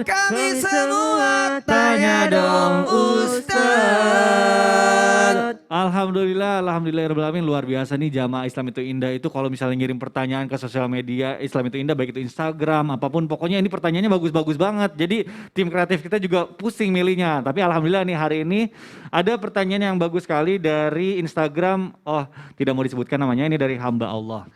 Ustadz, kami semua tanya dong Ustadz. Alhamdulillahirrahmanirrahim, luar biasa nih jamaah Islam itu Indah itu kalau misalnya ngirim pertanyaan ke sosial media Islam itu Indah, baik itu Instagram apapun, pokoknya ini pertanyaannya bagus-bagus banget. Jadi tim kreatif kita juga pusing milihnya. Tapi alhamdulillah nih hari ini ada pertanyaan yang bagus sekali dari Instagram. Oh, tidak mau disebutkan namanya, ini dari hamba Allah.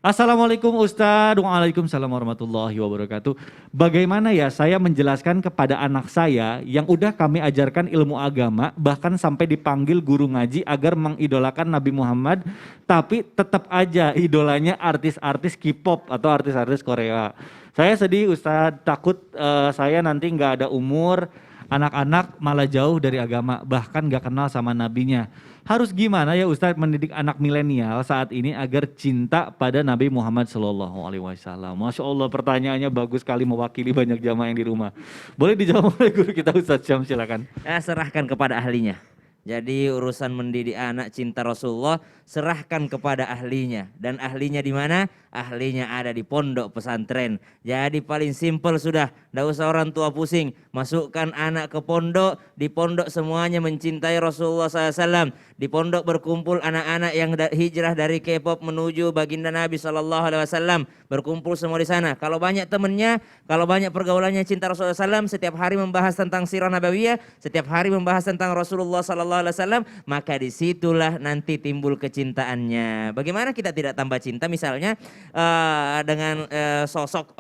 Assalamualaikum Ustadz, waalaikumsalam warahmatullahi wabarakatuh. Bagaimana ya saya menjelaskan kepada anak saya yang udah kami ajarkan ilmu agama, bahkan sampai dipanggil guru ngaji agar mengidolakan Nabi Muhammad, tapi tetap aja idolanya artis-artis K-pop atau artis-artis Korea. Saya sedih Ustadz, takut saya nanti nggak ada umur, anak-anak malah jauh dari agama, bahkan gak kenal sama nabinya. Harus gimana ya Ustadz mendidik anak milenial saat ini agar cinta pada Nabi Muhammad SAW? Masya Allah, pertanyaannya bagus sekali, mewakili banyak jamaah yang di rumah. Boleh dijawab oleh guru kita Ustadz Syam, silakan. Serahkan kepada ahlinya. Jadi urusan mendidik anak cinta Rasulullah serahkan kepada ahlinya. Dan ahlinya di mana? Ahlinya ada di pondok pesantren. Jadi paling simpel sudah, tidak usah orang tua pusing. Masukkan anak ke pondok, di pondok semuanya mencintai Rasulullah SAW. Di pondok berkumpul anak-anak yang hijrah dari K-pop menuju baginda Nabi SAW. Berkumpul semua di sana. Kalau banyak temannya, kalau banyak pergaulannya cinta Rasulullah SAW, setiap hari membahas tentang sirah nabawiyah, setiap hari membahas tentang Rasulullah SAW, maka disitulah nanti timbul kecintaannya. Bagaimana kita tidak tambah cinta misalnya dengan sosok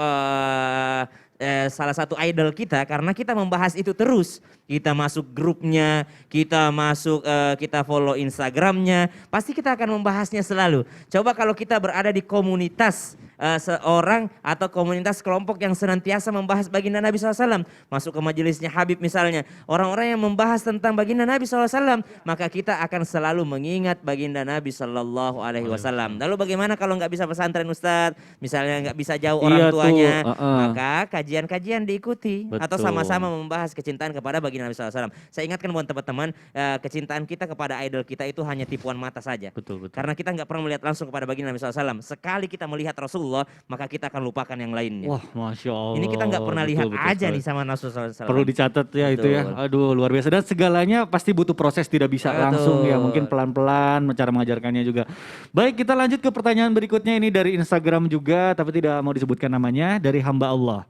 salah satu idol kita, karena kita membahas itu terus. Kita masuk grupnya, kita masuk, kita follow Instagramnya, pasti kita akan membahasnya selalu. Coba kalau kita berada di komunitas seorang atau komunitas kelompok yang senantiasa membahas baginda Nabi SAW, masuk ke majelisnya Habib misalnya, orang-orang yang membahas tentang baginda Nabi SAW, maka kita akan selalu mengingat baginda Nabi SAW. Lalu bagaimana kalau nggak bisa pesantren Ustadz, misalnya nggak bisa jauh orang tuanya, maka kajian-kajian diikuti. Betul. Atau sama-sama membahas kecintaan kepada baginda Nabi SAW. Saya ingatkan buat teman-teman, kecintaan kita kepada idol kita itu hanya tipuan mata saja. Betul. Karena kita nggak pernah melihat langsung kepada baginda Nabi SAW. Sekali kita melihat Rasulullah, maka kita akan lupakan yang lainnya. Wah, Masya Allah. Ini kita nggak pernah lihat aja nih sama Rasulullah SAW. Perlu dicatat ya. Betul. Itu ya. Aduh, luar biasa. Dan segalanya pasti butuh proses, tidak bisa langsung ya. Mungkin pelan-pelan cara mengajarkannya juga. Baik, kita lanjut ke pertanyaan berikutnya, ini dari Instagram juga, tapi tidak mau disebutkan namanya, dari hamba Allah.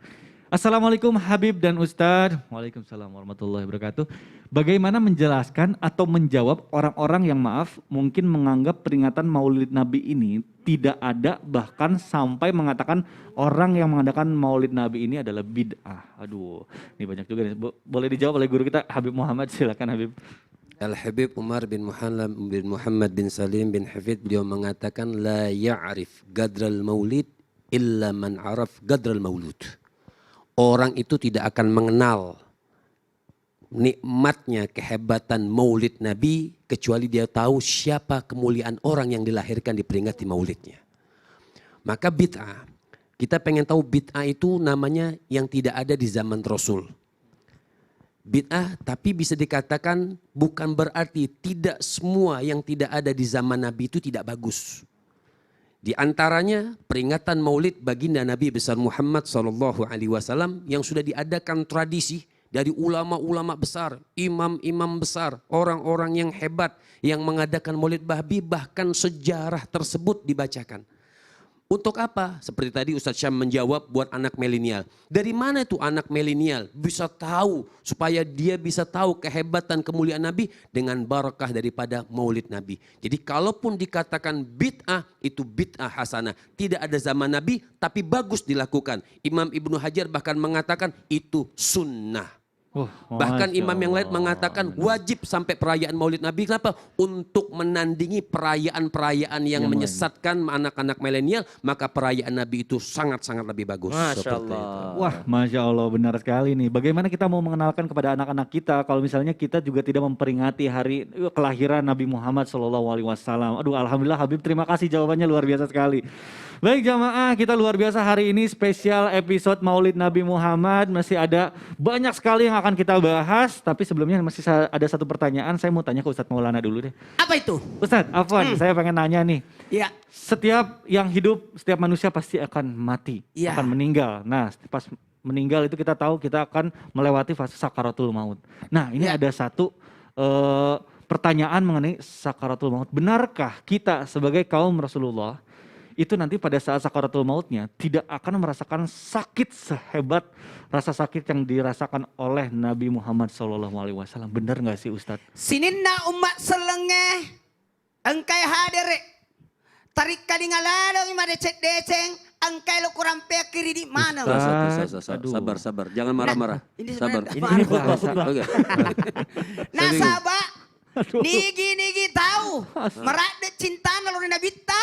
Assalamualaikum Habib dan Ustadz. Waalaikumsalam warahmatullahi wabarakatuh. Bagaimana menjelaskan atau menjawab orang-orang yang mungkin menganggap peringatan Maulid Nabi ini tidak ada, bahkan sampai mengatakan orang yang mengadakan Maulid Nabi ini adalah bid'ah. Aduh, ini banyak juga nih. Boleh dijawab oleh guru kita Habib Muhammad, silakan Habib. Al-Habib Umar bin Muhammad bin Salim bin Hafid, beliau mengatakan la ya'rif gadral maulid illa man araf gadral maulud. Orang itu tidak akan mengenal nikmatnya kehebatan maulid Nabi kecuali dia tahu siapa kemuliaan orang yang dilahirkan diperingati maulidnya. Maka bid'ah, kita pengen tahu bid'ah itu namanya yang tidak ada di zaman Rasul. Bid'ah tapi bisa dikatakan bukan berarti tidak semua yang tidak ada di zaman Nabi itu tidak bagus. Di antaranya peringatan maulid baginda Nabi besar Muhammad SAW yang sudah diadakan tradisi dari ulama-ulama besar, imam-imam besar, orang-orang yang hebat yang mengadakan maulid Nabi, bahkan sejarah tersebut dibacakan. Untuk apa? Seperti tadi Ustadz Syam menjawab buat anak milenial. Dari mana itu anak milenial bisa tahu, supaya dia bisa tahu kehebatan kemuliaan Nabi dengan barakah daripada maulid Nabi. Jadi kalaupun dikatakan bid'ah, itu bid'ah hasanah. Tidak ada zaman Nabi tapi bagus dilakukan. Imam Ibnu Hajar bahkan mengatakan itu sunnah. Bahkan imam yang lain mengatakan wajib sampai perayaan maulid Nabi. Kenapa? Untuk menandingi perayaan-perayaan yang menyesatkan anak-anak milenial, maka perayaan Nabi itu sangat-sangat lebih bagus. Masya Allah. Wah, Masya Allah, benar sekali nih. Bagaimana kita mau mengenalkan kepada anak-anak kita kalau misalnya kita juga tidak memperingati hari kelahiran Nabi Muhammad SAW. Aduh, alhamdulillah Habib, terima kasih, jawabannya luar biasa sekali. Baik jamaah, kita luar biasa hari ini spesial episode Maulid Nabi Muhammad. Masih ada banyak sekali yang akan kita bahas, tapi sebelumnya masih ada satu pertanyaan. Saya mau tanya ke Ustadz Maulana dulu deh. Apa itu? Ustadz, Afwan, saya pengen nanya nih. Iya. Setiap yang hidup, setiap manusia pasti akan mati, akan meninggal. Nah, pas meninggal itu kita tahu kita akan melewati fase sakaratul maut. Nah ini ada satu pertanyaan mengenai sakaratul maut. Benarkah kita sebagai kaum Rasulullah itu nanti pada saat sakaratul mautnya tidak akan merasakan sakit sehebat rasa sakit yang dirasakan oleh Nabi Muhammad SAW? Benar nggak sih Ustadz? Sininna umat selenge engkai hadir tarik kali ngalalo ima deceng engkai lo kurang pekiri di mana? Sabar. Jangan marah-marah. Ini Sabar. sebenarnya Ini khutbah. Oke. Nah sahabat, nigi tahu merak de cinta naluri nabita,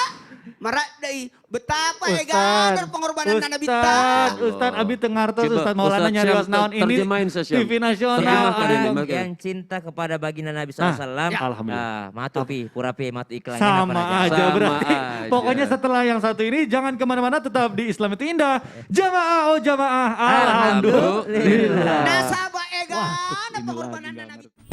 merak de betapa egadar pengorbanan nabita. Ustadz Abi Tengartos, Coba, Ustadz Maulana Ustadz nyari Syam, naon ini terjemahin saya, Syam. TV nasional. Terjemahkan ini, Yang, makanya. yang cinta kepada baginda Nabi SAW. Alhamdulillah. Matu pi, pura pi, matu iklannya. Sama aja Sama berarti. aja. Pokoknya setelah yang satu ini jangan kemana-mana, tetap di Islam itu indah. Jamaah, oh jamaah, alhamdulillah. Nah sahabat egadar pengorbanan nabita.